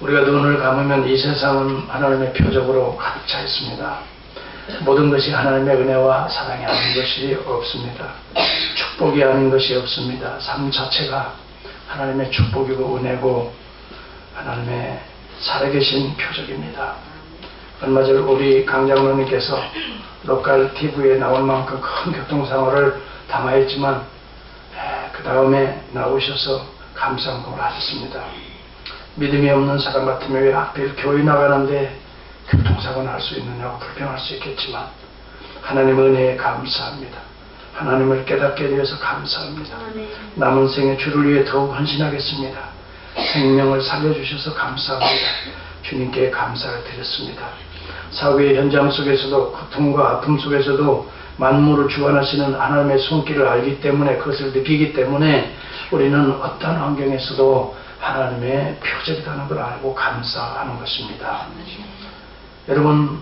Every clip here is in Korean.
우리가 눈을 감으면 이 세상은 하나님의 표적으로 가득 차 있습니다. 모든 것이 하나님의 은혜와 사랑이 아닌 것이 없습니다. 축복이 아닌 것이 없습니다. 삶 자체가 하나님의 축복이고 은혜고 하나님의 살아계신 표적입니다. 얼마 전 우리 강장로님께서 로컬 TV에 나올 만큼 큰 교통사고를 당하였지만 그 다음에 나오셔서 감사한걸 하셨습니다. 믿음이 없는 사람 같으면 왜 하필 교회 나가는데 교통사고는 할 수 있느냐고 불평할 수 있겠지만 하나님 은혜에 감사합니다. 하나님을 깨닫게 되어서 감사합니다. 남은 생에 주를 위해 더욱 헌신하겠습니다. 생명을 살려주셔서 감사합니다. 주님께 감사를 드렸습니다. 사고의 현장 속에서도 고통과 아픔 속에서도 만물을 주관하시는 하나님의 손길을 알기 때문에 그것을 느끼기 때문에 우리는 어떤 환경에서도 하나님의 표적이라는 걸 알고 감사하는 것입니다. 여러분,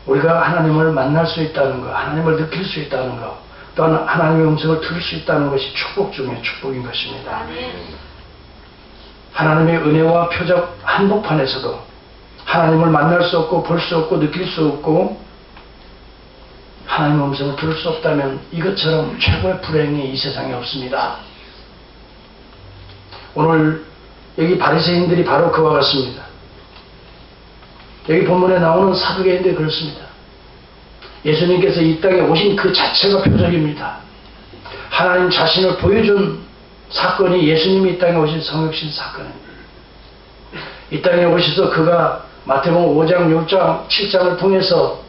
우리가 하나님을 만날 수 있다는 것, 하나님을 느낄 수 있다는 것, 또한 하나님의 음성을 들을 수 있다는 것이 축복 중에 축복인 것입니다. 하나님의 은혜와 표적 한복판에서도 하나님을 만날 수 없고 볼 수 없고 느낄 수 없고 하나님의 음성을 들을 수 없다면 이것처럼 최고의 불행이 이 세상에 없습니다. 오늘 여기 바리새인들이 바로 그와 같습니다. 여기 본문에 나오는 사두개인들이 그렇습니다. 예수님께서 이 땅에 오신 그 자체가 표적입니다. 하나님 자신을 보여준 사건이 예수님이 이 땅에 오신 성육신 사건입니다. 이 땅에 오셔서 그가 마태복음 5장, 6장, 7장을 통해서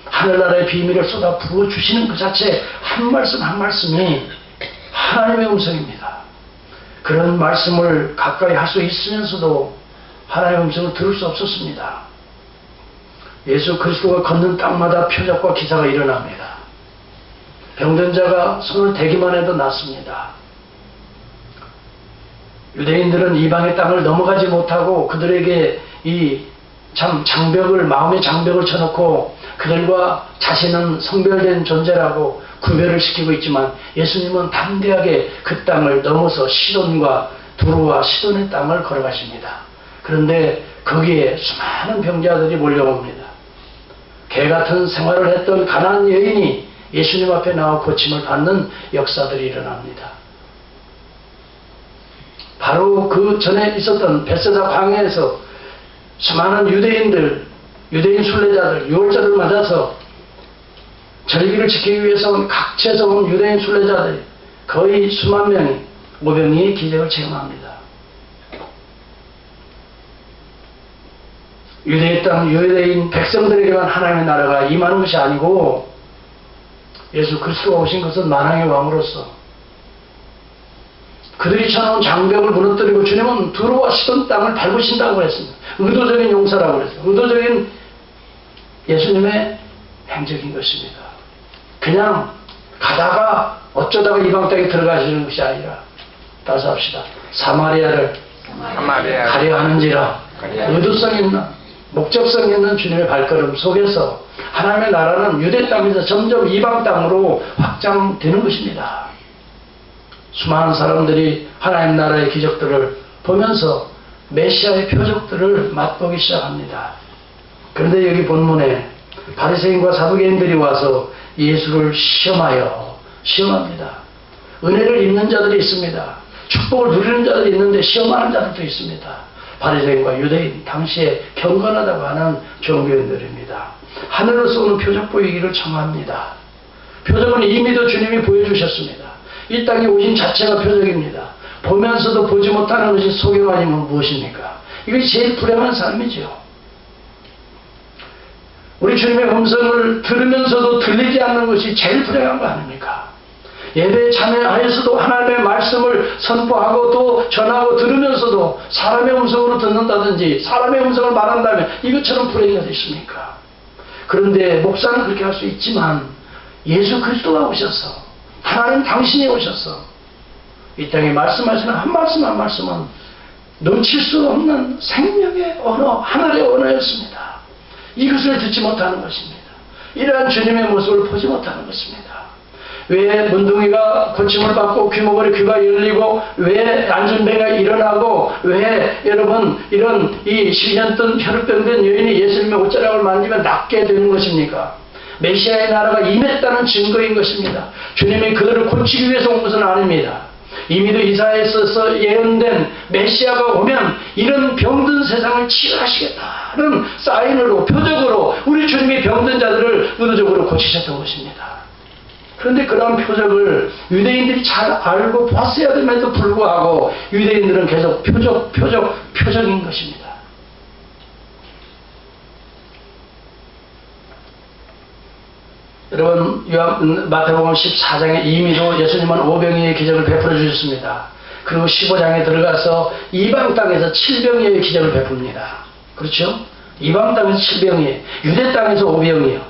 하늘나라의 비밀을 쏟아 부어주시는 그 자체 한 말씀 한 말씀이 하나님의 음성입니다. 그런 말씀을 가까이 할 수 있으면서도 하나님의 음성을 들을 수 없었습니다. 예수 그리스도가 걷는 땅마다 표적과 기사가 일어납니다. 병든 자가 손을 대기만 해도 낫습니다. 유대인들은 이방의 땅을 넘어가지 못하고 그들에게 이 참 장벽을, 마음의 장벽을 쳐놓고 그들과 자신은 성별된 존재라고 구별을 시키고 있지만 예수님은 담대하게 그 땅을 넘어서 시돈과 두루와 시돈의 땅을 걸어가십니다. 그런데 거기에 수많은 병자들이 몰려옵니다. 개같은 생활을 했던 가난한 여인이 예수님 앞에 나와 고침을 받는 역사들이 일어납니다. 바로 그 전에 있었던 벳세다 광야에서 수많은 유대인들, 유대인 순례자들, 유월절을 맞아서 절기를 지키기 위해서 온 각지에서 온 유대인 순례자들이 거의 수만 명이 오병이의 기적을 체험합니다. 유대의 땅, 유대인 백성들에게만 하나님의 나라가 임하는 것이 아니고 예수 그리스도가 오신 것은 만왕의 왕으로서 그들이 쳐놓은 장벽을 무너뜨리고 주님은 두루와 시돈 땅을 밟으신다고 했습니다. 의도적인 용서라고 했어요. 의도적인 예수님의 행적인 것입니다. 그냥 가다가 어쩌다가 이방 땅에 들어가시는 것이 아니라 따서 합시다. 사마리아를 가려 하는지라 의도성 있는 목적성 있는 주님의 발걸음 속에서 하나님의 나라는 유대 땅에서 점점 이방 땅으로 확장되는 것입니다. 수많은 사람들이 하나님 나라의 기적들을 보면서 메시아의 표적들을 맛보기 시작합니다. 그런데 여기 본문에 바리새인과 사두개인들이 와서 예수를 시험합니다. 은혜를 입는 자들이 있습니다. 축복을 누리는 자들이 있는데 시험하는 자들도 있습니다. 바리새인과 유대인, 당시에 경건하다고 하는 종교인들입니다. 하늘에서 오는 표적 보이기를 청합니다. 표적은 이미도 주님이 보여주셨습니다. 이 땅에 오신 자체가 표적입니다. 보면서도 보지 못하는 것이 소경 아니면 무엇입니까? 이것이 제일 불행한 삶이죠. 우리 주님의 음성을 들으면서도 들리지 않는 것이 제일 불행한 거 아닙니까? 예배에 참여하여서도 하나님의 말씀을 선포하고 또 전하고 들으면서도 사람의 음성으로 듣는다든지 사람의 음성을 말한다면 이것처럼 불행이 어디 있습니까? 그런데 목사는 그렇게 할 수 있지만 예수 그리스도가 오셔서 하나님 당신이 오셔서 이 땅에 말씀하시는 한 말씀 한 말씀은 넘칠 수 없는 생명의 언어, 하늘의 언어였습니다. 이것을 듣지 못하는 것입니다. 이러한 주님의 모습을 보지 못하는 것입니다. 왜 문둥이가 고침을 받고 귀머거리 귀가 열리고 왜 안전병이 일어나고 왜 여러분 이런 이 10년 던 혈육병된 여인이 예수님의 옷자락을 만지면 낫게 되는 것입니까? 메시아의 나라가 임했다는 증거인 것입니다. 주님이 그들을 고치기 위해서 온 것은 아닙니다. 이미도 이사야에서 예언된 메시아가 오면 이런 병든 세상을 치유하시겠다는 사인으로 표적으로 우리 주님이 병든 자들을 의도적으로 고치셨던 것입니다. 그런데 그러한 표적을 유대인들이 잘 알고 봤어야 됨에도 불구하고 유대인들은 계속 표적인 것입니다. 여러분 마태복음 14장에 이미도 예수님은 오병이의 기적을 베풀어 주셨습니다. 그리고 15장에 들어가서 이방 땅에서 7병이의 기적을 베풉니다. 그렇죠? 이방 땅에서 7병이에요. 유대 땅에서 5병이에요.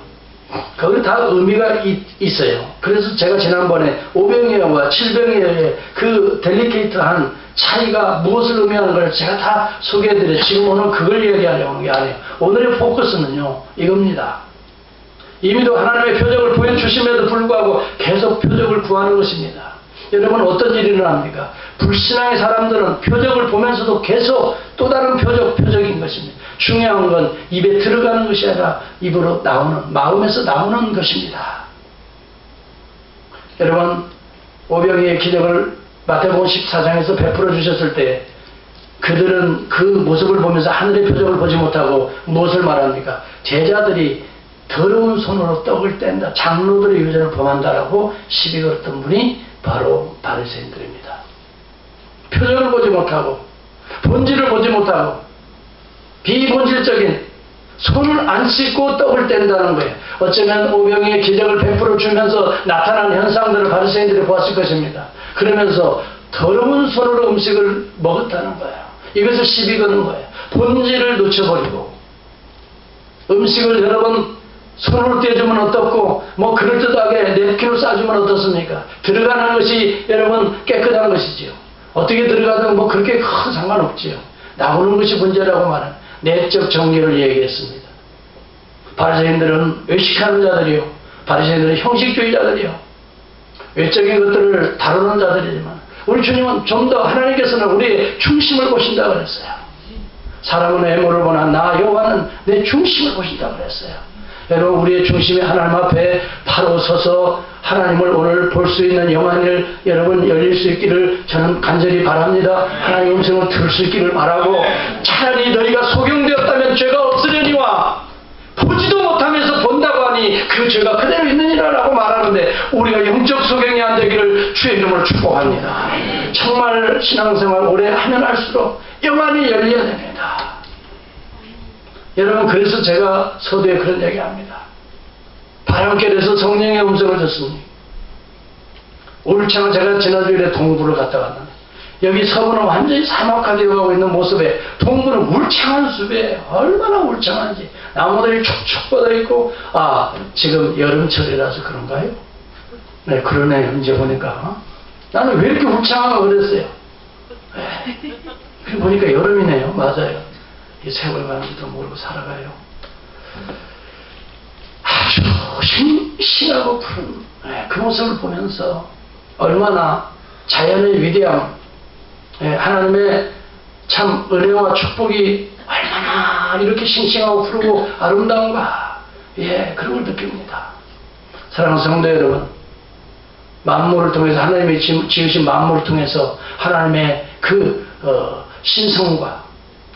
거기 다 의미가 있어요. 그래서 제가 지난번에 5병이어와 7병이어의 그 델리케이트한 차이가 무엇을 의미하는 걸 제가 다 소개해드려요. 지금 오늘 그걸 얘기하려고 하는 게 아니에요. 오늘의 포커스는요 이겁니다. 이미도 하나님의 표적을 보여주심에도 불구하고 계속 표적을 구하는 것입니다. 여러분 어떤 일이 일어납니까? 불신앙의 사람들은 표적을 보면서도 계속 또 다른 표적인 것입니다. 중요한 건 입에 들어가는 것이 아니라 입으로 나오는, 마음에서 나오는 것입니다. 여러분 오병이의 기적을 마태복음 14장에서 베풀어 주셨을 때 그들은 그 모습을 보면서 하늘의 표적을 보지 못하고 무엇을 말합니까? 제자들이 더러운 손으로 떡을 뗀다. 장로들의 유전을 범한다라고 시비 걸었던 분이 바로 바리새인들입니다. 표적을 보지 못하고 본질을 보지 못하고 비본질적인 손을 안 씻고 떡을 뗀다는 거예요. 어쩌면 오병이의 기적을 베풀어 주면서 나타난 현상들을 바리새인들이 보았을 것입니다. 그러면서 더러운 손으로 음식을 먹었다는 거예요. 이것을 시비 거는 거예요. 본질을 놓쳐버리고 음식을 여러분 손으로 떼주면 어떻고 뭐 그럴듯하게 냅킨으로 싸주면 어떻습니까? 들어가는 것이 여러분 깨끗한 것이지요. 어떻게 들어가든 뭐 그렇게 큰 상관없지요. 나오는 것이 문제라고 말하는 내적 정리를 얘기했습니다. 바리새인들은 외식하는 자들이요. 바리새인들은 형식주의자들이요. 외적인 것들을 다루는 자들이지만 우리 주님은 좀 더 하나님께서는 우리의 중심을 보신다고 그랬어요. 사람은 외모를 보나 나 여호와는 내 중심을 보신다고 그랬어요. 여러분 우리의 중심이 하나님 앞에 바로 서서 하나님을 오늘 볼 수 있는 영안을 여러분 열릴 수 있기를 저는 간절히 바랍니다. 하나님의 음성을 들을 수 있기를 바라고 차라리 너희가 소경되었다면 죄가 없으려니와 보지도 못하면서 본다고 하니 그 죄가 그대로 있느니라 라고 말하는데 우리가 영적 소경이 안 되기를 주의 이름으로 축복합니다. 정말 신앙생활 오래 하면 할수록 영안이 열려야 됩니다. 여러분 그래서 제가 서두에 그런 얘기합니다. 바람결에서 성령의 음성을 듣습니다. 올창은 제가 지난주에 동부를 갔다 왔는데 여기 서부는 완전히 사막화되어 가고 있는 모습에 동부는 울창한 숲에 얼마나 울창한지 나무들이 촉촉 뻗어있고 지금 여름철이라서 그런가요? 네 그러네요. 이제 보니까 나는 왜 이렇게 울창하고 그랬어요. 네. 보니까 여름이네요. 맞아요. 이 세월 가는지도 모르고 살아가요. 아주 싱싱하고 푸른 그 모습을 보면서 얼마나 자연의 위대함, 하나님의 참 은혜와 축복이 얼마나 이렇게 싱싱하고 푸르고 아름다운가, 그런 걸 느낍니다. 사랑하는 성도 여러분, 만물을 통해서 하나님이 지으신 만물을 통해서 하나님의 그 신성과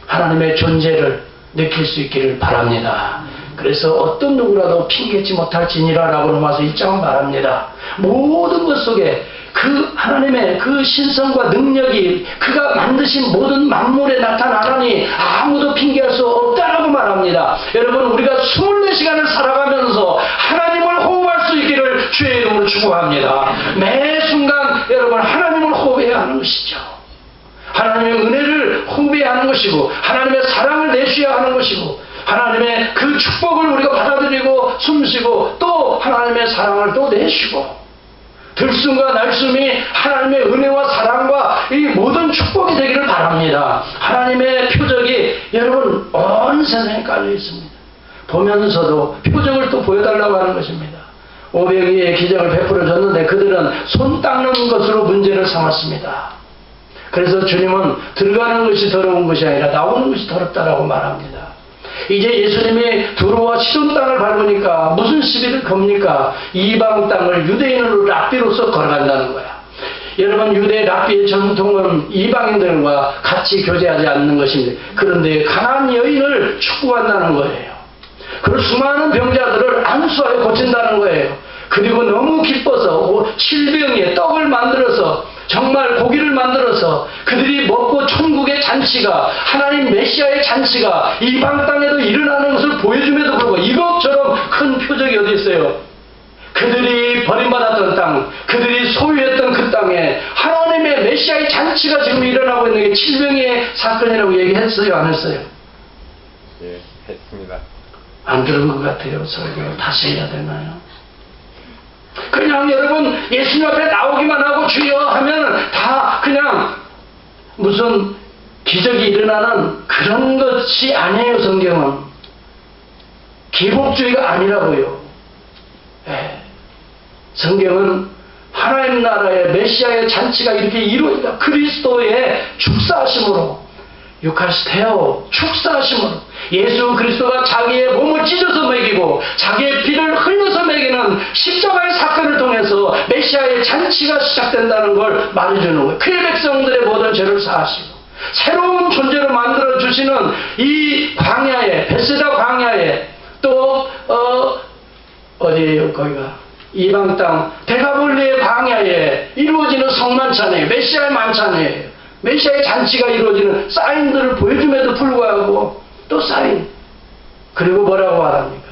하나님의 존재를 느낄 수 있기를 바랍니다. 그래서 어떤 누구라도 핑계치 못할지니라 라고 로마서 1장은 말합니다. 모든 것 속에 그 하나님의 그 신성과 능력이 그가 만드신 모든 만물에 나타나라니 아무도 핑계할 수 없다라고 말합니다. 여러분 우리가 24시간을 살아가면서 하나님을 호흡할 수 있기를 주의 이름으로 축복합니다. 매 순간 여러분 하나님을 호흡해야 하는 것이죠. 하나님의 은혜를 호흡해야 하는 것이고 하나님의 사랑을 내쉬어야 하는 것이고 하나님의 그 축복을 우리가 받아들이고 숨쉬고 또 하나님의 사랑을 또 내쉬고 들숨과 날숨이 하나님의 은혜와 사랑과 이 모든 축복이 되기를 바랍니다. 하나님의 표적이 여러분 온 세상에 깔려 있습니다. 보면서도 표적을 또 보여달라고 하는 것입니다. 500위의 기적을 베풀어 줬는데 그들은 손 닦는 것으로 문제를 삼았습니다. 그래서 주님은 들어가는 것이 더러운 것이 아니라 나오는 것이 더럽다라고 말합니다. 이제 예수님이 두루와 시돈 땅을 밟으니까 무슨 시비를 겁니까? 이방 땅을 유대인으로 랍비로서 걸어간다는 거야. 여러분, 유대 랍비의 전통은 이방인들과 같이 교제하지 않는 것입니다. 그런데 가난한 여인을 축복한다는 거예요. 그리고 수많은 병자들을 안수하여 고친다는 거예요. 그리고 너무 기뻐서 7병에 떡을 만들어서 정말 고기를 만들어서 그들이 먹고 천국의 잔치가, 하나님 메시아의 잔치가 이방 땅에도 일어나는 것을 보여줌에도 불구하고 이것처럼 큰 표적이 어디 있어요? 그들이 버림받았던 땅, 그들이 소유했던 그 땅에 하나님의 메시아의 잔치가 지금 일어나고 있는 게 7병의 사건이라고 얘기했어요? 안 했어요? 예, 했습니다. 안 들은 것 같아요. 설교 다시 해야 되나요? 그냥 여러분 예수님 앞에 나오기만 하고 주여 하면 다 그냥 무슨 기적이 일어나는 그런 것이 아니에요. 성경은 기복주의가 아니라고요. 예. 성경은 하나님 나라의 메시아의 잔치가 이렇게 이루어지다 그리스도의 축사하심으로, 유카리스테오 축사하심으로 예수 그리스도가 자기의 몸을 찢어서 먹이고 자기의 피를 흘려서 먹이는 십자가의 사건을 통해서 메시아의 잔치가 시작된다는 걸 말해주는 거예요. 그의 백성들의 모든 죄를 사하시고 새로운 존재로 만들어주시는 이 광야에, 베세다 광야에, 또 어디에요 거기가? 이방 땅 데가볼리의 광야에 이루어지는 성만찬이에요. 메시아의 만찬이에요. 메시아의 잔치가 이루어지는 사인들을 보여줌에도 불구하고 또 사인, 그리고 뭐라고 말합니까?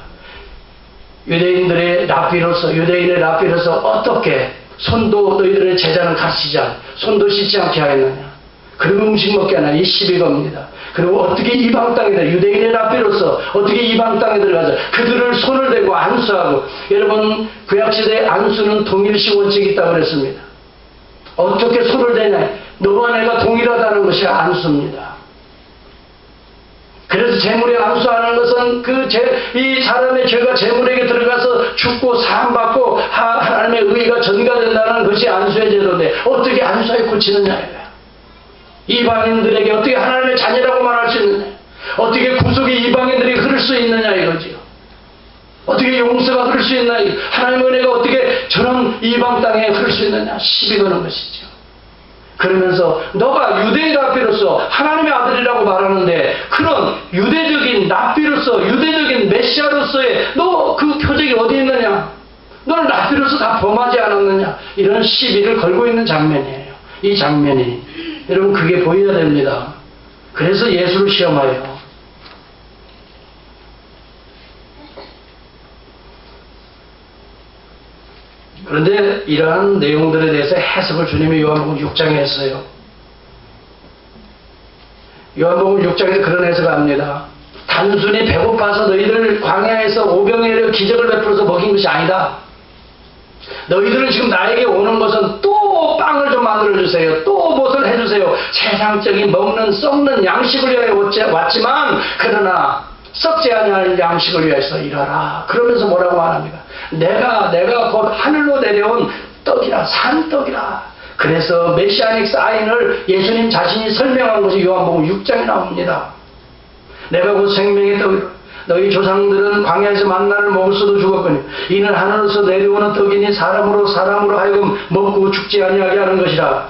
유대인의 랍비로서 어떻게 손도 너희들의 제자는 가르치지 않고 손도 씻지 않게 하겠느냐, 그리고 음식 먹게 하나, 이 시비겁니다. 그리고 어떻게 이방 땅에 들어, 유대인의 랍비로서 어떻게 이방 땅에 들어가서 그들을 손을 대고 안수하고, 여러분 구약시대에 안수는 동일시 원칙이 있다고 그랬습니다. 어떻게 손을 대냐, 너와 내가 동일하다는 것이 안수입니다. 그래서 재물에 안수하는 것은 이 사람의 죄가 재물에게 들어가서 죽고 사함받고 하나님의 의가 전가된다는 것이 안수의 제도인데 어떻게 안수하여 고치느냐 이거야. 이방인들에게 어떻게 하나님의 자녀라고 말할 수 있느냐, 어떻게 구속의 이방인들이 흐를 수 있느냐 이거지요. 어떻게 용서가 흐를 수 있나, 하나님의 은혜가 어떻게 저런 이방 땅에 흐를 수 있느냐, 시비 거는 것이죠. 그러면서 너가 유대인 랍비로서 하나님의 아들이라고 말하는데 그런 유대적인 랍비로서, 유대적인 메시아로서의 너 그 표적이 어디 있느냐, 너는 랍비로서 다 범하지 않았느냐, 이런 시비를 걸고 있는 장면이에요. 이 장면이 여러분 그게 보여야 됩니다. 그래서 예수를 시험하여 그런데 이러한 내용들에 대해서 해석을 주님이 요한복음 6장에 했어요. 요한복음 6장에서 그런 해석을 합니다. 단순히 배고파서 너희들 광야에서 오병이어 기적을 베풀어서 먹인 것이 아니다. 너희들은 지금 나에게 오는 것은 또 빵을 좀 만들어주세요, 또 무엇을 해주세요, 세상적인 먹는 썩는 양식을 위하여 왔지만 그러나 썩지 아니할 양식을 위해서 일하라. 그러면서 뭐라고 말합니까? 내가 곧 하늘로 내려온 떡이라, 산떡이라. 그래서 메시아닉 사인을 예수님 자신이 설명한 것이 요한복음 6장에 나옵니다. 내가 곧 생명의 떡이라. 너희 조상들은 광야에서 만나를 먹을 수도 죽었거니 이는 하늘에서 내려오는 떡이니 사람으로 하여금 먹고 죽지 아니하게 하는 것이라.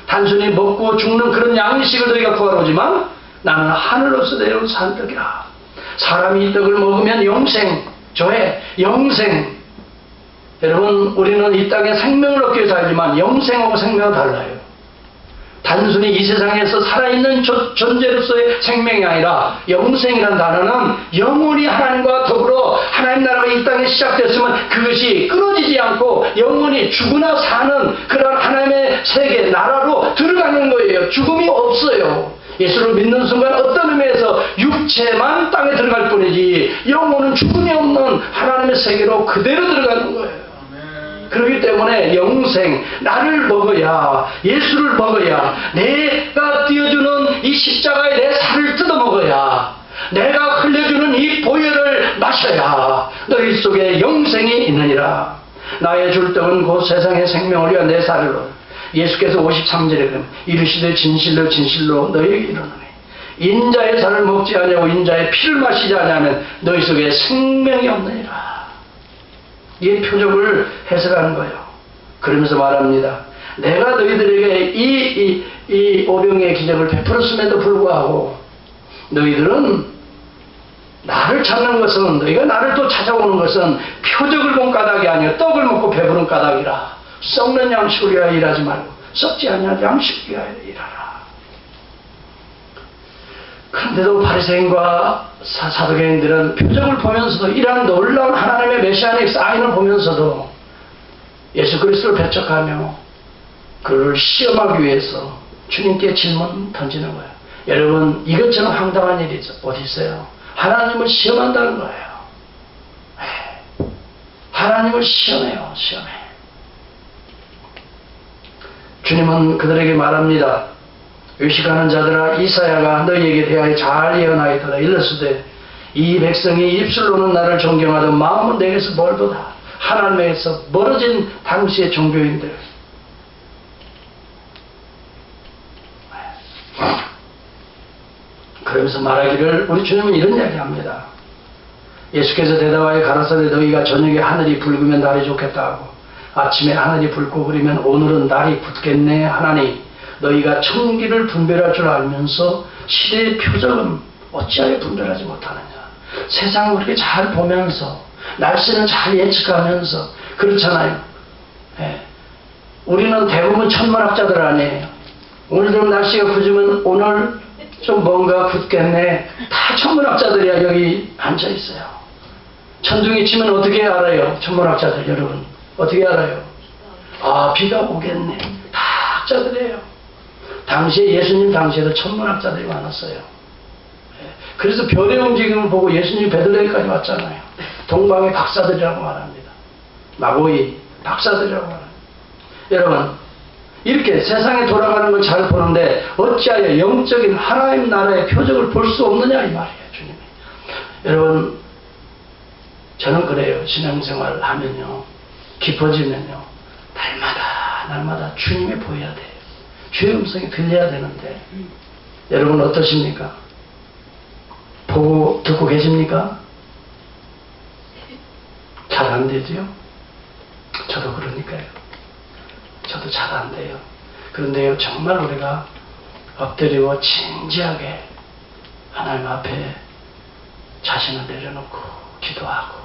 단순히 먹고 죽는 그런 양식을 너희가 구하러 오지만 나는 하늘로서 내려온 산떡이라. 사람이 이 떡을 먹으면 영생, 조회, 영생. 여러분 우리는 이 땅에 생명을 얻기 위해 살지만 영생하고 생명은 달라요. 단순히 이 세상에서 살아있는 존재로서의 생명이 아니라 영생이라는 단어는 영원히 하나님과 더불어 하나님 나라가 이 땅에 시작됐으면 그것이 끊어지지 않고 영원히 죽으나 사는 그런 하나님의 세계, 나라로 들어가는 거예요. 죽음이 없어요. 예수를 믿는 순간 어떤 의미에서 육체만 땅에 들어갈 뿐이지 영혼은 죽음이 없는 하나님의 세계로 그대로 들어가는 거예요. 그렇기 때문에 영생, 나를 먹어야, 예수를 먹어야, 내가 띄워주는 이 십자가에 내 살을 뜯어먹어야, 내가 흘려주는 이 보혈을 마셔야 너희 속에 영생이 있느니라. 나의 줄 떡은 곧 세상의 생명을 위한 내 살로. 예수께서 53절에 그러면 이르시되 진실로 진실로 너희에게 이르노니 인자의 살을 먹지 아니하고 인자의 피를 마시지 아니하면 너희 속에 생명이 없느니라. 이 표적을 해석하는 거예요. 그러면서 말합니다. 내가 너희들에게 이 오병의 기적을 베풀었음에도 불구하고 너희들은 나를 찾는 것은, 너희가 나를 또 찾아오는 것은 표적을 본 까닭이 아니라 떡을 먹고 배부른 까닭이라. 썩는 양식을 위하여 일하지 말고 썩지 아니할 양식을 위하여 일하라. 그런데도 바리새인과 사두개인들은 표적을 보면서도, 이러한 놀라운 하나님의 메시아닉 사인을 보면서도 예수 그리스도를 배척하며 그를 시험하기 위해서 주님께 질문 던지는 거예요. 여러분, 이것처럼 황당한 일이 어디 있어요? 하나님을 시험한다는 거예요. 하나님을 시험해요. 시험해. 주님은 그들에게 말합니다. 의식하는 자들아, 이사야가 너희에게 대하여 잘 예언하였더라. 일렀으되 이 백성이 입술로는 나를 존경하던 마음은 내게서 멀도다. 하나님에게서 멀어진 당시의 종교인들. 그러면서 말하기를, 우리 주님은 이런 이야기합니다. 예수께서 대답하여 가라사대 너희가 저녁에 하늘이 붉으면 날이 좋겠다 하고 아침에 하늘이 붉고 그리면 오늘은 날이 굳겠네 하나니 너희가 천기를 분별할 줄 알면서 시대의 표적은 어찌하여 분별하지 못하느냐. 세상을 그렇게 잘 보면서 날씨는 잘 예측하면서 그렇잖아요. 우리는 대부분 천문학자들 아니에요. 오늘도 날씨가 굳으면 오늘 좀 뭔가 굳겠네. 다 천문학자들이야. 여기 앉아있어요. 천둥이 치면 어떻게 알아요? 천문학자들 여러분 어떻게 알아요? 아, 비가 오겠네. 다 학자들이에요. 당시에 예수님 당시에도 천문학자들이 많았어요. 그래서 별의 움직임을 보고 예수님이 베들레헴까지 왔잖아요. 동방의 박사들이라고 말합니다. 마고이 박사들이라고 말합니다. 여러분, 이렇게 세상에 돌아가는 걸 잘 보는데 어찌하여 영적인 하나님 나라의 표적을 볼 수 없느냐 이 말이에요. 주님이. 여러분, 저는 그래요. 신앙생활을 하면요, 깊어지면요, 날마다 주님이 보여야 돼요. 주의 음성이 들려야 되는데 여러분 어떠십니까? 보고 듣고 계십니까? 잘 안 되지요? 저도 그러니까요. 저도 잘 안 돼요. 그런데요, 정말 우리가 엎드리고 진지하게 하나님 앞에 자신을 내려놓고 기도하고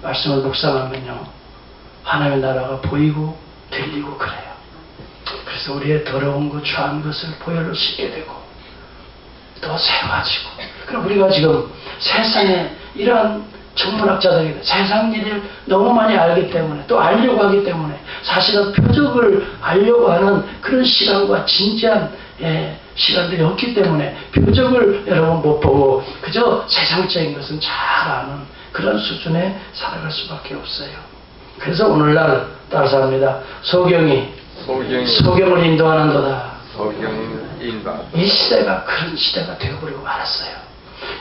말씀을 묵상하면요, 하나님의 나라가 보이고 들리고 그래요. 그래서 우리의 더러운 것, 추한 것을 보혈로 씻게 되고 또 새어지고. 그럼 우리가 지금 세상에 이러한 천문학자들이 세상 일을 너무 많이 알기 때문에 또 알려고 하기 때문에 사실은 표적을 알려고 하는 그런 시간과 진지한 시간들이 없기 때문에 표적을 여러분 못 보고 그저 세상적인 것은 잘 아는 그런 수준에 살아갈 수밖에 없어요. 그래서 오늘날 따라서 합니다. 소경을 인도하는도다. 이 시대가 그런 시대가 되어버리고 말았어요.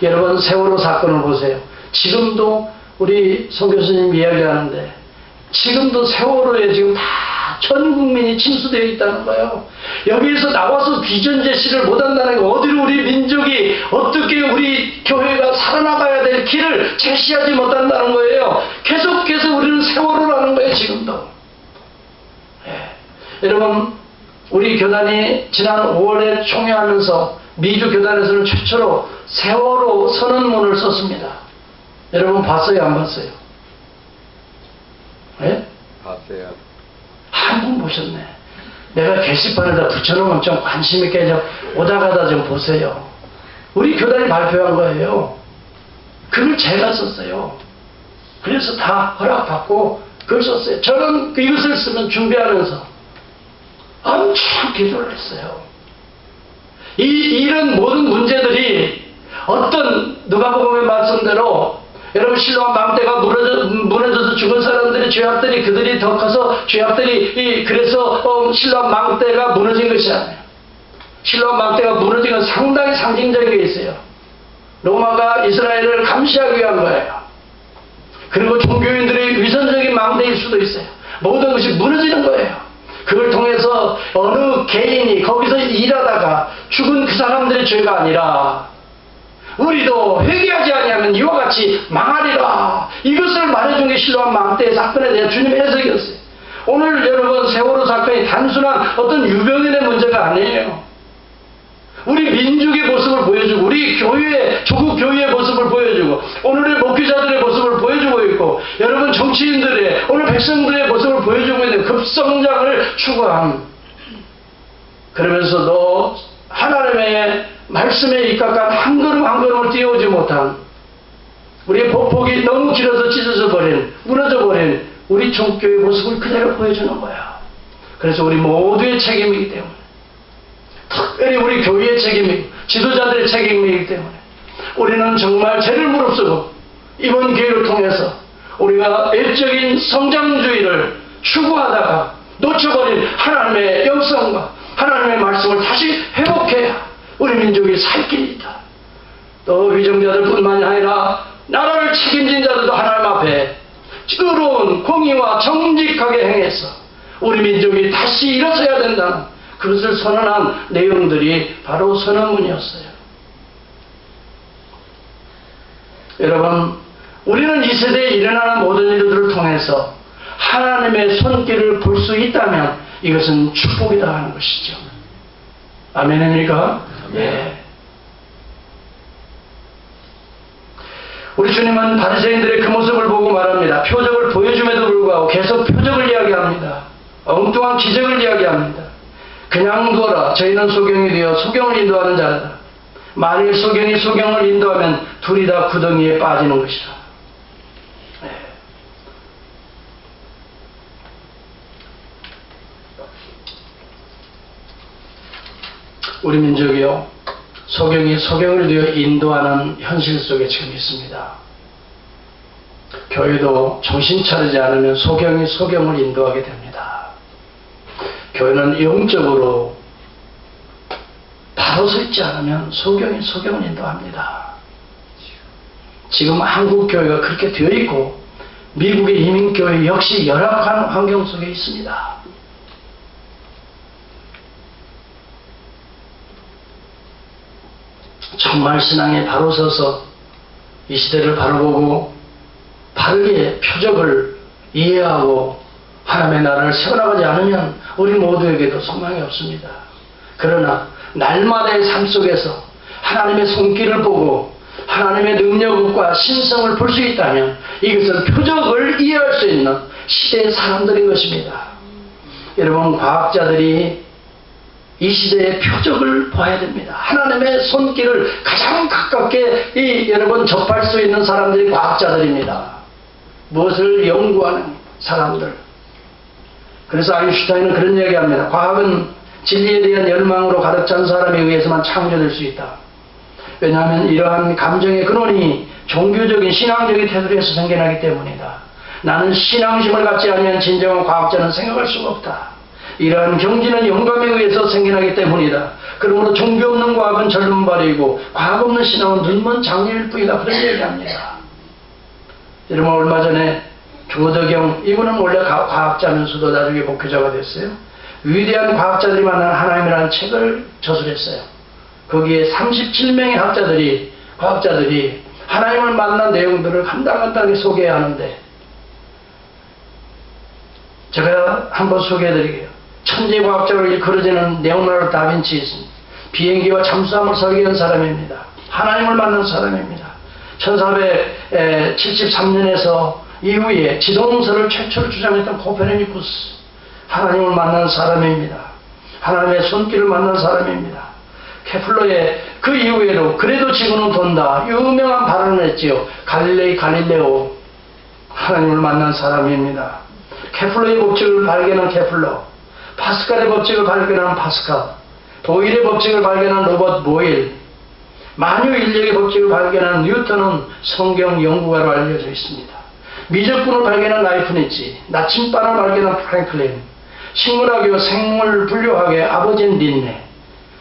여러분, 세월호 사건을 보세요. 지금도 우리 송 교수님 이야기하는데 지금도 세월호에 지금 다 전 국민이 침수되어 있다는 거예요. 여기에서 나와서 비전 제시를 못한다는 거, 어디로 우리 민족이 어떻게 우리 교회가 살아나가야 될 길을 제시하지 못한다는 거예요. 계속해서 우리는 세월호라는 거예요. 지금도. 여러분, 우리 교단이 지난 5월에 총회하면서 미주 교단에서는 최초로 세월호 선언문을 썼습니다. 여러분 봤어요? 안 봤어요? 예? 봤어요. 한 분 보셨네. 내가 게시판에다 붙여놓으면 좀 관심있게 좀 오다가다 좀 보세요. 우리 교단이 발표한 거예요. 그걸 제가 썼어요. 그래서 다 허락받고 그걸 썼어요. 저는 이것을 쓰면 준비하면서 엄청 기도를 했어요. 이런 모든 문제들이 어떤 누가복음의 말씀대로 여러분 실로암 망대가 무너져서 죽은 사람들의 죄악들이 그들이 더 커서 죄악들이 그래서 실로암 망대가 무너진 것이 아니에요. 실로암 망대가 무너진 건 상당히 상징적인 게 있어요. 로마가 이스라엘을 감시하기 위한 거예요. 그리고 종교인들의 위선적인 망대일 수도 있어요. 모든 것이 무너지는 거예요. 그걸 통해서 어느 개인이 거기서 일하다가 죽은 그 사람들의 죄가 아니라 우리도 회개하지 아니하면 이와 같이 망하리라. 이것을 말해준 게 실로암 망대의 사건에 대한 주님의 해석이었어요. 오늘 여러분 세월호 사건이 단순한 어떤 유병인의 문제가 아니에요. 우리 민족의 모습을 보여주고 우리 교회 조국 교회의 모습을 보여주고 오늘의 목회자들의 모습을 보여주고 있고 여러분 정치인들의 오늘 백성들의 모습을 보여주고 있는 급성장을 추구한 그러면서도 하나님의 말씀에 입각한 한 걸음 한 걸음을 뛰어오지 못한 우리의 보폭이 너무 길어서 찢어져 버린 무너져 버린 우리 종교의 모습을 그대로 보여주는 거야. 그래서 우리 모두의 책임이기 때문에 특별히 우리 교회의 책임이고 지도자들의 책임이기 때문에 우리는 정말 죄를 무릅쓰고 이번 기회를 통해서 우리가 애적인 성장주의를 추구하다가 놓쳐버린 하나님의 영성과 하나님의 말씀을 다시 회복해야 우리 민족이 살 길이 있다. 또 위정자들 뿐만이 아니라 나라를 책임진 자들도 하나님 앞에 의로운 공의와 정직하게 행해서 우리 민족이 다시 일어서야 된다는 그것을 선언한 내용들이 바로 선언문이었어요. 여러분, 우리는 이 시대에 일어나는 모든 일들을 통해서 하나님의 손길을 볼 수 있다면 이것은 축복이다 하는 것이죠. 아멘입니까? 네. 우리 주님은 바리새인들의 그 모습을 보고 말합니다. 표적을 보여줌에도 불구하고 계속 표적을 이야기합니다. 엉뚱한 기적을 이야기합니다. 그냥 두어라. 저희는 소경이 되어 소경을 인도하는 자다. 만일 소경이 소경을 인도하면 둘이 다 구덩이에 빠지는 것이라. 네. 우리 민족이요, 소경이 소경을 되어 인도하는 현실 속에 지금 있습니다. 교회도 정신 차리지 않으면 소경이 소경을 인도하게 됩니다. 교회는 영적으로 바로 서 있지 않으면 소경이 소경을 인도합니다. 지금 한국 교회가 그렇게 되어 있고 미국의 이민교회 역시 열악한 환경 속에 있습니다. 정말 신앙에 바로 서서 이 시대를 바로 보고 바르게 표적을 이해하고 하나님의 나라를 세워나가지 않으면 우리 모두에게도 소망이 없습니다. 그러나 날마다의 삶 속에서 하나님의 손길을 보고 하나님의 능력과 신성을 볼 수 있다면 이것은 표적을 이해할 수 있는 시대의 사람들인 것입니다. 여러분, 과학자들이 이 시대의 표적을 봐야 됩니다. 하나님의 손길을 가장 가깝게 여러분 접할 수 있는 사람들이 과학자들입니다. 무엇을 연구하는 사람들. 그래서 아인슈타인은 그런 얘기합니다. 과학은 진리에 대한 열망으로 가득 찬 사람에 의해서만 창조될 수 있다. 왜냐하면 이러한 감정의 근원이 종교적인 신앙적인 태도에서 생겨나기 때문이다. 나는 신앙심을 갖지 아니한 진정한 과학자는 생각할 수가 없다. 이러한 경지는 영감에 의해서 생겨나기 때문이다. 그러므로 종교 없는 과학은 젊은발이고 과학 없는 신앙은 눈먼 장애일 뿐이다. 그런 얘기합니다. 여러분, 얼마 전에 조덕영, 이분은 원래 과학자면서도 나중에 목회자가 됐어요. 위대한 과학자들이 만나는 하나님이라는 책을 저술했어요. 거기에 37명의 과학자들이 하나님을 만난 내용들을 간단하게 소개하는데 제가 한번 소개해드릴게요. 천재 과학자로 일컬어지는 레오나르도 다빈치 있습니다. 비행기와 잠수함을 설계한 사람입니다. 하나님을 만난 사람입니다. 1473년에서 이후에 지동설을 최초로 주장했던 코페르니쿠스, 하나님을 만난 사람입니다. 하나님의 손길을 만난 사람입니다. 케플러의 그 이후에도 그래도 지구는 돈다 유명한 발언을 했지요. 갈릴레오, 하나님을 만난 사람입니다. 케플러의 법칙을 발견한 케플러, 파스칼의 법칙을 발견한 파스칼, 보일의 법칙을 발견한 로버트 보일, 만유인력의 법칙을 발견한 뉴턴은 성경 연구가로 알려져 있습니다. 미적분을 발견한 라이프니치, 나침반을 발견한 프랭클린, 식물학교 생물 분류학의 아버진 린네,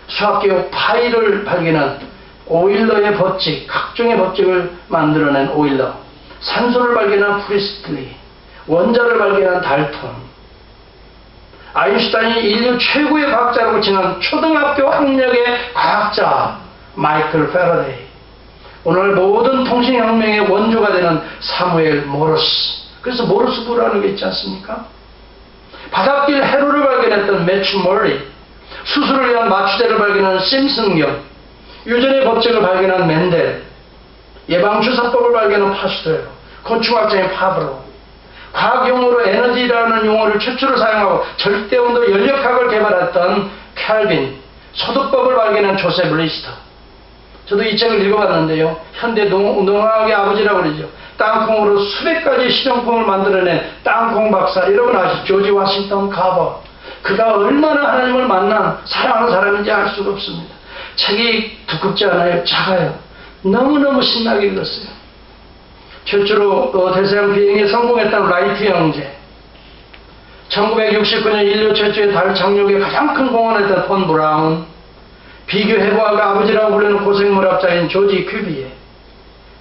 수학교 파이를 발견한 오일러의 법칙, 각종의 법칙을 만들어낸 오일러, 산소를 발견한 프리스틀리, 원자를 발견한 달톤, 아인슈타인이 인류 최고의 과학자라고 칭한 초등학교 학력의 과학자 마이클 패러데이, 오늘 모든 통신혁명의 원조가 되는 사무엘 모르스, 그래서 모르스부라는 게 있지 않습니까? 바닷길 해로를 발견했던 매튜 머리, 수술을 위한 마취제를 발견한 심슨경, 유전의 법칙을 발견한 멘델, 예방주사법을 발견한 파스텔, 곤충학자인 파브로, 과학용어로 에너지라는 용어를 최초로 사용하고 절대온도 연력학을 개발했던 켈빈, 소득법을 발견한 조셉 리스터. 저도 이 책을 읽어봤는데요. 현대 농학의 아버지라고 그러죠. 땅콩으로 수백 가지 실용품을 만들어낸 땅콩 박사, 여러분 아시죠? 조지 워싱턴 카버. 그가 얼마나 하나님을 만난 사랑하는 사람인지 알 수가 없습니다. 책이 두껍지 않아요. 작아요. 너무너무 신나게 읽었어요. 최초로 대서양 비행에 성공했던 라이트 형제, 1969년 인류 최초의 달 착륙에 가장 큰 공헌을 했던 폰 브라운, 비교 해부학의 아버지라고 부르는 고생물학자인 조지 큐비에,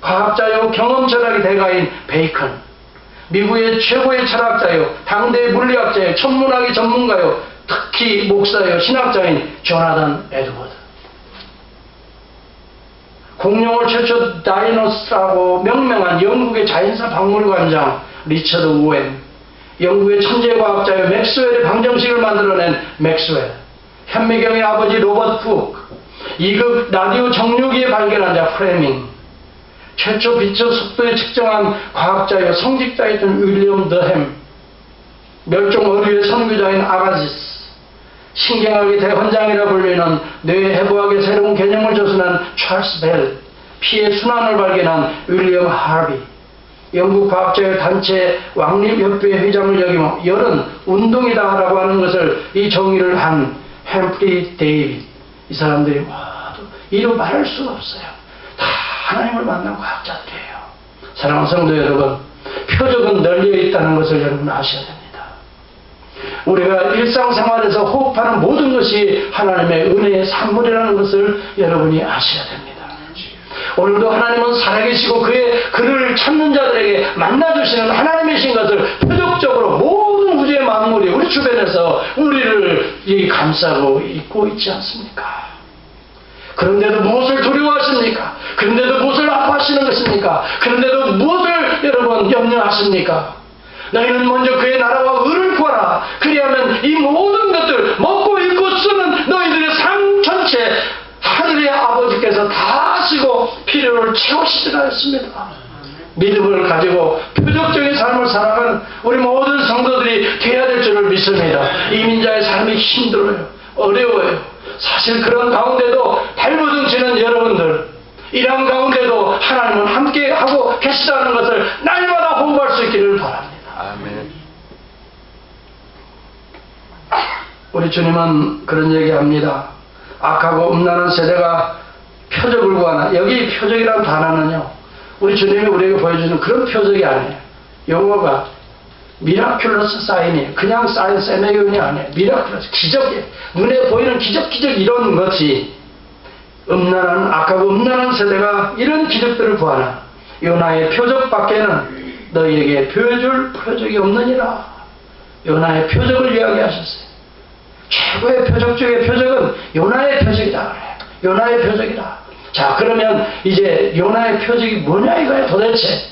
과학자요 경험 철학의 대가인 베이컨, 미국의 최고의 철학자요 당대의 물리학자요 천문학의 전문가요 특히 목사요 신학자인 조나단 에드워드, 공룡을 최초 다이노스라고 명명한 영국의 자연사 박물관장 리처드 우엔, 영국의 천재과학자요 맥스웰의 방정식을 만들어낸 맥스웰, 현미경의 아버지 로버트 쿡, 2급 라디오 정류기에 발견한 자 프레밍, 최초 빛의 속도에 측정한 과학자여 성직자였던 윌리엄 더햄, 멸종 어류의 선구자인 아가지스, 신경학의 대헌장이라 불리는 뇌해부학의 새로운 개념을 조선한 찰스 벨, 피의 순환을 발견한 윌리엄 하비, 영국 과학자의 단체 왕립협회 회장을 역임하고 열은 운동이다라고 하는 것을 이 정의를 한 햄프리 데이빗, 이 사람들이 모두 이루 말할 수가 없어요. 다 하나님을 만난 과학자들이에요. 사랑하는 성도 여러분, 표적은 널려 있다는 것을 여러분 아셔야 됩니다. 우리가 일상생활에서 호흡하는 모든 것이 하나님의 은혜의 산물이라는 것을 여러분이 아셔야 됩니다. 오늘도 하나님은 살아계시고 그를 찾는 자들에게 만나주시는 하나님이신 것을 표적적으로 모든 우주의 만물이 우리 주변에서 우리를 감싸고 있고 있지 않습니까? 그런데도 무엇을 두려워하십니까? 그런데도 무엇을 아파하시는 것입니까? 그런데도 무엇을 여러분 염려하십니까? 너희는 먼저 그의 나라와 의를 구하라. 그리하면 이 모든 것들 먹고 입고 쓰는 너희들의 삶 전체 하늘의 아버지께서 다 하시고 필요를 채우시리라 했습니다. 믿음을 가지고 표적적인 삶을 살아가는 우리 모든 성도들이 되어야 될 줄을 믿습니다. 이민자의 삶이 힘들어요. 어려워요. 사실 그런 가운데도 발버둥치는 여러분들, 이런 가운데도 하나님은 함께 하고 계시다는 것을 날마다 공부할 수 있기를 바랍니다. 아멘. 우리 주님은 그런 얘기합니다. 악하고 음란한 세대가 표적을 구하나. 여기 표적이라는 단어는요, 우리 주님이 우리에게 보여주는 그런 표적이 아니에요. 용어가 미라큘러스 사인이에요. 그냥 사인 세메기온이 아니에요. 미라큘러스, 기적이에요. 눈에 보이는 기적 이런 것이, 악하고 음란한 세대가 이런 기적들을 구하나. 요나의 표적 밖에는 너희에게 보여줄 표적이 없느니라. 요나의 표적을 이야기하셨어요. 최고의 표적 중의 표적은 요나의 표적이다 그래요. 요나의 표적이다. 자, 그러면 이제 요나의 표적이 뭐냐 이거예요 도대체.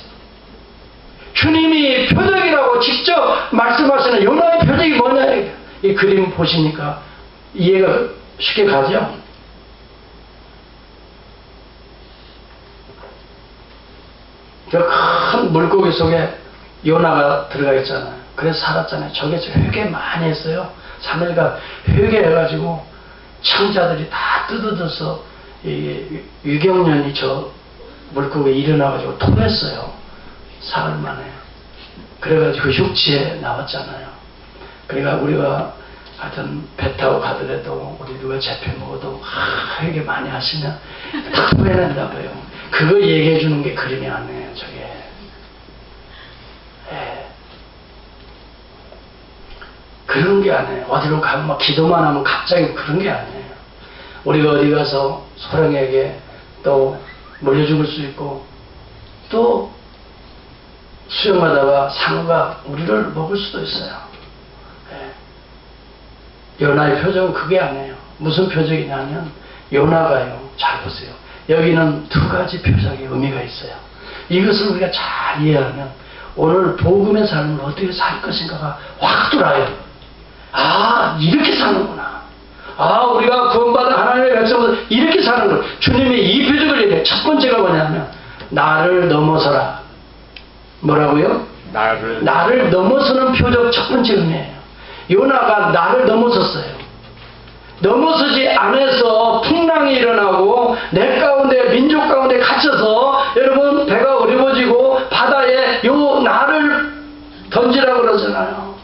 주님이 표적이라고 직접 말씀하시는 요나의 표적이 뭐냐 이거예요. 이 그림 보시니까 이해가 쉽게 가죠. 저 큰 물고기 속에 요나가 들어가 있잖아요. 그래서 살았잖아요. 저게 회개 많이 했어요. 3일간 회개해가지고 청자들이 다 뜯어져서 유경련이 저 물고기에 일어나가지고 토했어요. 사흘 만에. 그래가지고 육지에 나왔잖아요. 그러니까 우리가 하여튼 배 타고 가더라도 우리 누가 잡혀 먹어도 회개 많이 하시면 다 후회낸다 봐요. 그거 얘기해 주는 게 그림이 아니에요. 저게. 그런 게 아니에요. 어디로 가면 막 기도만 하면 갑자기 그런 게 아니에요. 우리가 어디 가서 소령에게 또 물려 죽을 수 있고 또 수영하다가 상어가 우리를 먹을 수도 있어요. 예. 요나의 표정은 그게 아니에요. 무슨 표정이냐면 요나가요. 잘 보세요. 여기는 두 가지 표정의 의미가 있어요. 이것을 우리가 잘 이해하면 오늘 복음의 삶을 어떻게 살 것인가가 확 돌아요. 아, 이렇게 사는구나. 아, 우리가 구원받은 하나님의 백성은 이렇게 사는 거. 주님이 이 표적을 얘기해요. 첫 번째가 뭐냐면 나를 넘어서라. 뭐라고요? 나를 넘어서는 표적 첫 번째 의미예요. 요나가 나를 넘어섰어요. 넘어서지 않아서 풍랑이 일어나고 내 가운데 민족 가운데 갇혀서 여러분 배가 어려워지고 바다에 요 나를 던지라고 그러잖아요.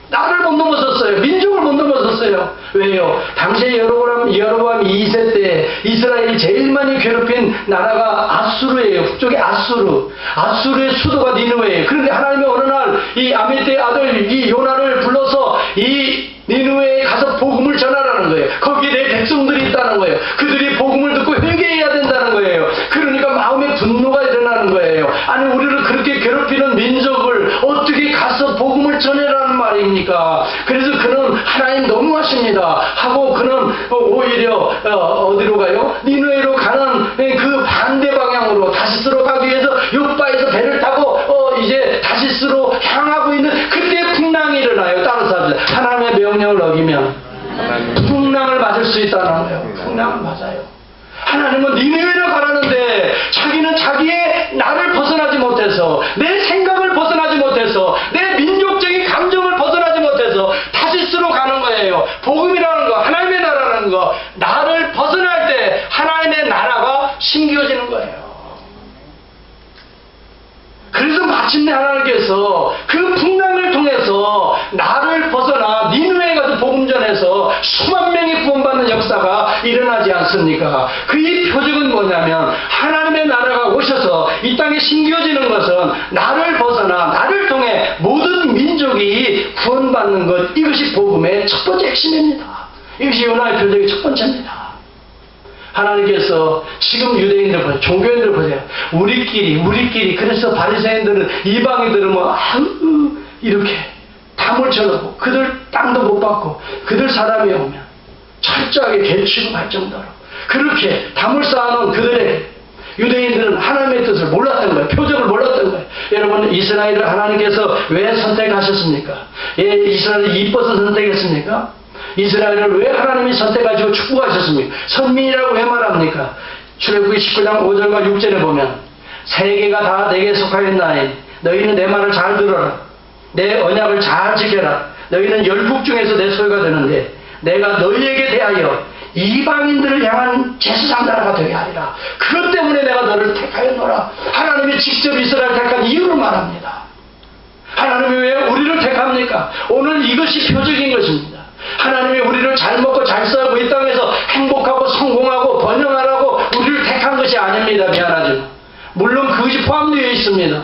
나를 못 넘어섰어요. 민족을 못 넘어섰어요. 왜요? 당시에 여로보암 2세 때 이스라엘이 제일 많이 괴롭힌 나라가 아수르예요. 북쪽의 아수르의 수도가 니느웨예요. 그런데 하나님이 어느 날 이 아미떼의 아들 이 요나를 불러서 이 니느웨에 가서 복음을 전하라는 거예요. 거기에 내 백성들이 있다는 거예요. 그들이 복음을 듣고 회개해야 된다는 거예요. 그러니까 마음에 분노가 일어나는 거예요. 아니 우리를 그렇게 괴롭히는 민족을 어떻게 가서 복음을 전해라는 말입니까? 그래서 그는 하나님 너무하십니다 하고 그는 오히려 어디로 가요? 니느웨로 가는 그 반대 방향으로 다시스로 가기 위해서 요바에서 배를 타고 이제 다시스로 향하고 있는 그때 풍랑이 일어나요. 다른 사람들 하나님의 명령을 어기면 풍랑을 맞을 수 있다는 거예요. 풍랑을 맞아요. 하나님은 니느웨로 가라는데 자기는 자기의 나를 벗어나지 못해서 내 생각을 벗어나지 못해서 내 민족적인 감정을 벗어나지 못해서 다시스로 가는 거예요. 복음이라는 거, 하나님의 나라라는 거, 나를 벗어날 때 하나님의 나라가 심겨지는 거예요. 그래서 마침내 하나님께서 그 풍랑을 통해서 나를 벗어나 니느웨에 가서 복음 전해서 수만 명이 구원받는 역사가 일어나지 않습니까? 그의 표적은 뭐냐면 하나님의 나라가 오셔서 이 땅에 심겨지는 것은 나를 벗어나 나를 통해 모든 민족이 구원받는 것, 이것이 복음의 첫 번째 핵심입니다. 이것이 요나의 표적의 첫 번째입니다. 하나님께서 지금 유대인들 보세요. 종교인들 보세요. 우리끼리 그래서 바리새인들은 이방인들은 이렇게 담을 쳐놓고 그들 땅도 못 받고 그들 사람이 오면 철저하게 개취고 할 정도로 그렇게 담을 쌓아놓은 그들의 유대인들은 하나님의 뜻을 몰랐던 거예요. 표적을 몰랐던 거예요. 여러분 이스라엘을 하나님께서 왜 선택하셨습니까? 이스라엘을 이뻐서 선택했습니까? 이스라엘을 왜 하나님이 선택하시고 축복하셨습니까? 선민이라고 왜 말합니까? 출애굽기 19장 5절과 6절에 보면 세계가 다 내게 속하였나니 너희는 내 말을 잘 들어라. 내 언약을 잘 지켜라. 너희는 열국 중에서 내 소유가 되는데 내가 너희에게 대하여 이방인들을 향한 제사장 나라가 되게 하리라. 그것 때문에 내가 너를 택하였노라. 하나님이 직접 이스라엘 택한 이유를 말합니다. 하나님이 왜 우리를 택합니까? 오늘 이것이 표적인 것입니다. 하나님이 우리를 잘 먹고 잘 살고 이 땅에서 행복하고 성공하고 번영하라고 우리를 택한 것이 아닙니다. 미안하지만 물론 그것이 포함되어 있습니다.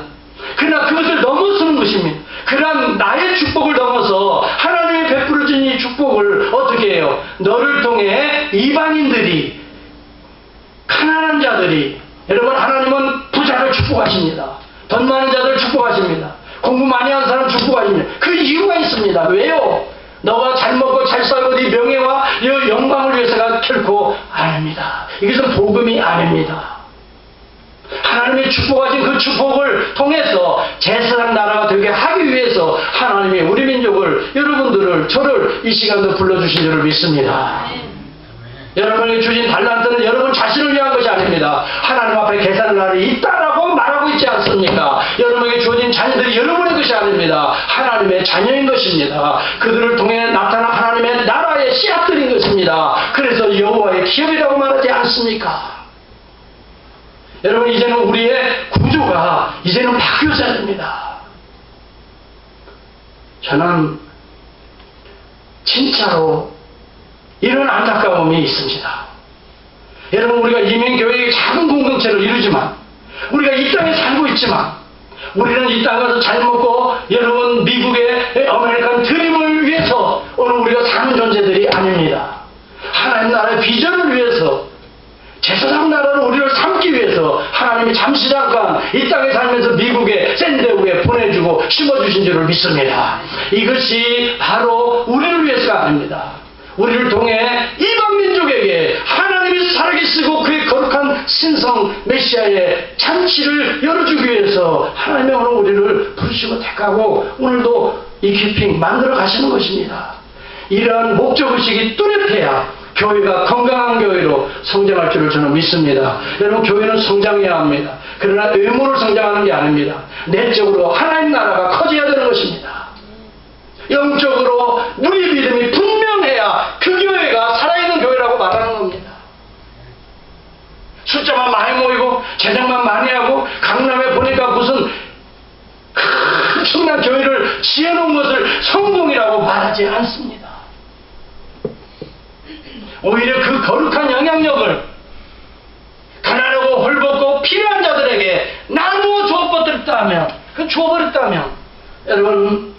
그러나 그것을 넘어서는 것입니다. 그러한 나의 축복을 넘어서 하나님이 베풀어준 이 축복을 어떻게 해요? 너를 통해 이방인들이 가난한 자들이 여러분 하나님은 부자를 축복하십니다. 돈 많은 자들을 축복하십니다. 공부 많이 한 사람 축복하십니다. 그 이유가 있습니다. 왜요? 너가 잘 먹고 잘 살고 네 명예와 영광을 위해서가 결코 아닙니다. 이것은 복음이 아닙니다. 하나님이 축복하신 그 축복을 통해서 제사장 나라가 되게 하기 위해서 하나님이 우리 민족을 여러분들을 저를 이 시간도 불러주신 줄을 믿습니다. 여러분에게 주신 달란트는 여러분 자신을 위한 것이 아닙니다. 하나님 앞에 계산을 날이 있다라고 말하고 있지 않습니까? 여러분에게 주어진 자녀들이 여러분의 것이 아닙니다. 하나님의 자녀인 것입니다. 그들을 통해 나타난 하나님의 나라의 씨앗들인 것입니다. 그래서 여호와의 기업이라고 말하지 않습니까? 여러분 이제는 우리의 구조가 이제는 바뀌어야 됩니다. 저는 진짜로 이런 안타까움이 있습니다. 여러분 우리가 이민교회의 작은 공동체를 이루지만 우리가 이 땅에 살고 있지만 우리는 이 땅에 가서 잘 먹고 여러분 미국의 아메리칸 드림을 위해서 오늘 우리가 사는 존재들이 아닙니다. 하나님 나라의 비전을 위해서 제사장 나라로 우리를 삼기 위해서 하나님이 잠시 잠깐 이 땅에 살면서 미국에 샌디에고에 보내주고 심어주신 줄을 믿습니다. 이것이 바로 우리를 위해서가 아닙니다. 우리를 통해 이방 민족에게 하나님이 살아계시고 그의 거룩한 신성 메시아의 잔치를 열어주기 위해서 하나님이 오늘 우리를 부르시고 택하고 오늘도 이 기핑 만들어 가시는 것입니다. 이러한 목적의식이 뚜렷해야 교회가 건강한 교회로 성장할 줄을 저는 믿습니다. 여러분, 교회는 성장해야 합니다. 그러나 의무를 성장하는 게 아닙니다. 내적으로 하나님 나라가 커져야 되는 것입니다. 영적으로 우리 믿음이 분명해야 그 교회가 살아있는 교회라고 말하는 겁니다. 숫자만 많이 모이고 재정만 많이 하고 강남에 보니까 무슨 엄청난 교회를 지어놓은 것을 성공이라고 말하지 않습니다. 오히려 그 거룩한 영향력을 가난하고 헐벗고 필요한 자들에게 나누어 주어버렸다면 여러분,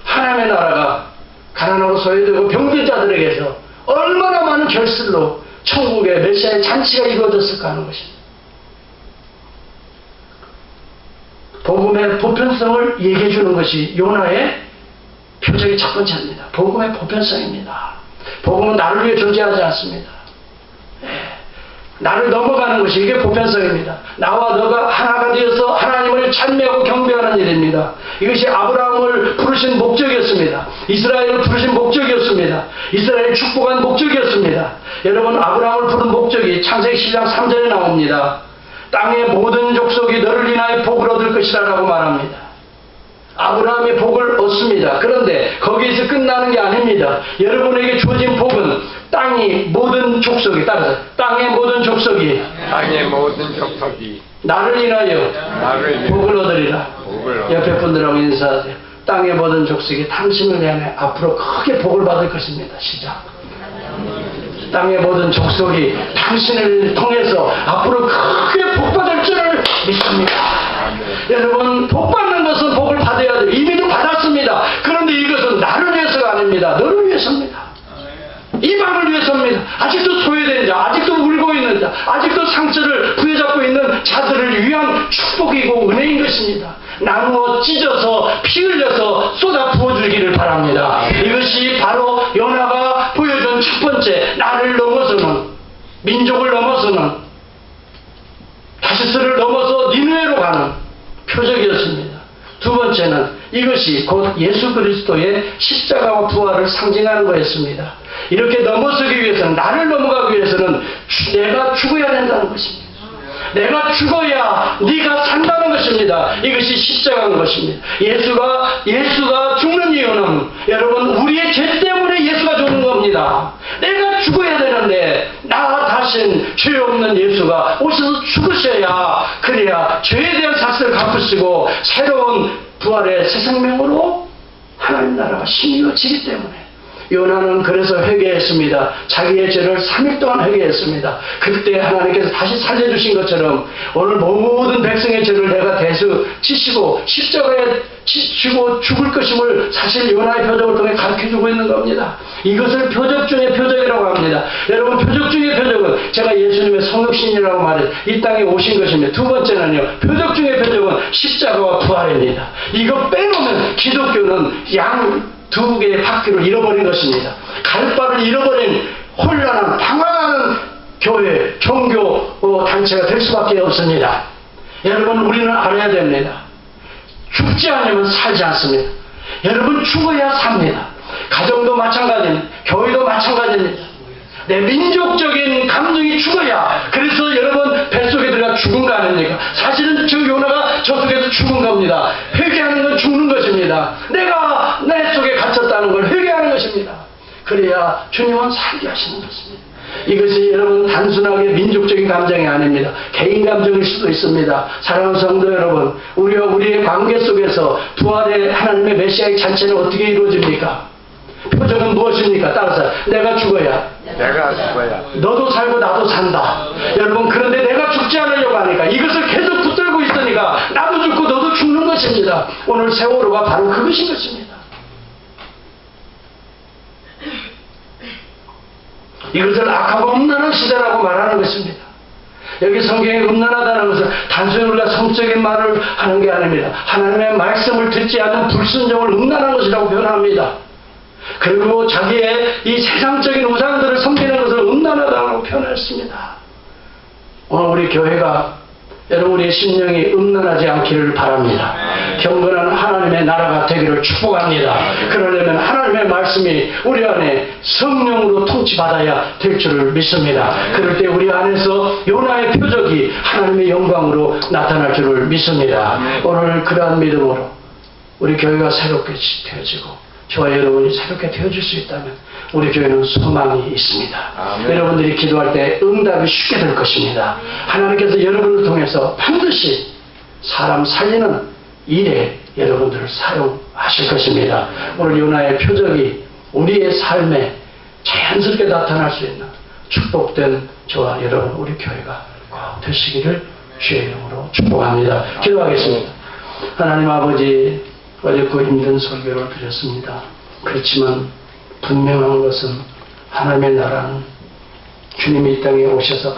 하나님의 나라가 가난하고 소외되고 병든 자들에게서 얼마나 많은 결실로 천국의 메시아의 잔치가 이루어졌을까 하는 것입니다. 복음의 보편성을 얘기해 주는 것이 요나의 표적의 첫 번째입니다. 복음의 보편성입니다. 복음은 나를 위해 존재하지 않습니다. 나를 넘어가는 것이 이게 보편성입니다. 나와 너가 하나가 되어서 하나님을 찬미하고 경배하는 일입니다. 이것이 아브라함을 부르신 목적이었습니다. 이스라엘을 부르신 목적이었습니다. 이스라엘을 축복한 목적이었습니다. 여러분, 아브라함을 부른 목적이 창세기 10장 3절에 나옵니다. 땅의 모든 족속이 너를 인하여 복을 얻을 것이라 라고 말합니다. 아브라함이 복을 얻습니다. 그런데 거기에서 끝나는 게 아닙니다. 여러분에게 주어진 복은 땅의 모든 족속이 나를 인하여 복을 얻으리라. 옆에 분들하고 인사하세요. 땅의 모든 족속이 당신을 위하여 앞으로 크게 복을 받을 것입니다. 시작. 땅의 모든 족속이 당신을 통해서 앞으로 크게 복 받을 줄을 믿습니다. 여러분, 복 받는 것은 복을 받아야 돼요. 이미도 받았습니다. 그런데 이것은 나를 위해서가 아닙니다. 너를 위해서입니다. 이방을 위해서입니다. 아직도 소외된 자, 아직도 울고 있는 자, 아직도 상처를 부여잡고 있는 자들을 위한 축복이고 은혜인 것입니다. 나누어 찢어서 피 흘려서 쏟아 부어주기를 바랍니다. 이것이 바로 요나가 보여준 첫 번째, 나를 넘어서는, 민족을 넘어서는, 다시스를 넘어서 니느웨로 가는 표적이었습니다. 두 번째는 이것이 곧 예수 그리스도의 십자가와 부활을 상징하는 거였습니다. 이렇게 넘어서기 위해서는, 나를 넘어가기 위해서는 내가 죽어야 된다는 것입니다. 내가 죽어야 네가 산다는 것입니다. 이것이 십자가인 것입니다. 예수가 죽는 이유는 여러분, 우리의 죄 때문에 예수가 죽는 겁니다. 내가 죽어야 되는데 나 다신 죄 없는 예수가 오셔서 죽으셔야, 그래야 죄에 대한 삭스를 갚으시고 새로운 부활의 새 생명으로 하나님 나라가 심이어지기 때문에 요나는 그래서 회개했습니다. 자기의 죄를 3일 동안 회개했습니다. 그때 하나님께서 다시 살려주신 것처럼 오늘 모든 백성의 죄를 내가 대수 지시고 십자가에 지고 죽을 것임을 사실 요나의 표적을 통해 가르쳐주고 있는 겁니다. 이것을 표적 중의 표적이라고 합니다. 여러분, 표적 중의 표적은 제가 예수님의 성육신이라고 말해서 이 땅에 오신 것입니다. 두 번째는요, 표적 중의 표적은 십자가와 부활입니다. 이거 빼놓으면 기독교는 두 개의 바퀴를 잃어버린 것입니다. 갈 바를 잃어버린 혼란한, 방황하는 교회, 종교 단체가 될 수밖에 없습니다. 여러분, 우리는 알아야 됩니다. 죽지 않으면 살지 않습니다. 여러분, 죽어야 삽니다. 가정도 마찬가지입니다. 교회도 마찬가지입니다. 내 민족적인 감정이 죽어야, 그래서 여러분 뱃속에 들어가 죽은 거 아닙니까? 사실은 저 요나가 저 속에서 죽은 겁니다. 회개하는 건 죽는 것입니다. 내가 내 속에 갇혔다는 걸 회개하는 것입니다. 그래야 주님은 살게 하시는 것입니다. 이것이 여러분 단순하게 민족적인 감정이 아닙니다. 개인 감정일 수도 있습니다. 사랑하는 성도 여러분, 우리와 우리의 관계 속에서 부활의 하나님의 메시아의 잔치는 어떻게 이루어집니까? 표적은 무엇입니까? 따라서 내가 죽어야 너도 살고 나도 산다. 여러분, 그런데 내가 죽지 않으려고 하니까, 이것을 계속 붙들고 있으니까 나도 죽고 너도 죽는 것입니다. 오늘 세월호가 바로 그것인 것입니다. 이것을 악하고 음란한 시대라고 말하는 것입니다. 여기 성경에 음란하다는 것은 단순히 우리가 성적인 말을 하는 게 아닙니다. 하나님의 말씀을 듣지 않는 불순종을 음란한 것이라고 표현합니다. 그리고 자기의 이 세상적인 우상들을 섬기는 것을 음란하다고 표현했습니다. 오늘 우리 교회가 여러분의 심령이 음란하지 않기를 바랍니다. 경건한 하나님의 나라가 되기를 축복합니다. 그러려면 하나님의 말씀이 우리 안에 성령으로 통치받아야 될 줄을 믿습니다. 그럴 때 우리 안에서 요나의 표적이 하나님의 영광으로 나타날 줄을 믿습니다. 오늘 그러한 믿음으로 우리 교회가 새롭게 되어지고 저와 여러분이 새롭게 되어질 수 있다면 우리 교회는 소망이 있습니다. 여러분들이 기도할 때 응답이 쉽게 될 것입니다. 하나님께서 여러분을 통해서 반드시 사람 살리는 일에 여러분들을 사용하실 것입니다. 오늘 요나의 표적이 우리의 삶에 자연스럽게 나타날 수 있는 축복된 저와 여러분 우리 교회가 꼭 되시기를 주의 이름으로 축복합니다. 기도하겠습니다. 하나님 아버지, 어렵고 힘든 설교를 드렸습니다. 그렇지만 분명한 것은 하나님의 나라는 주님이 이 땅에 오셔서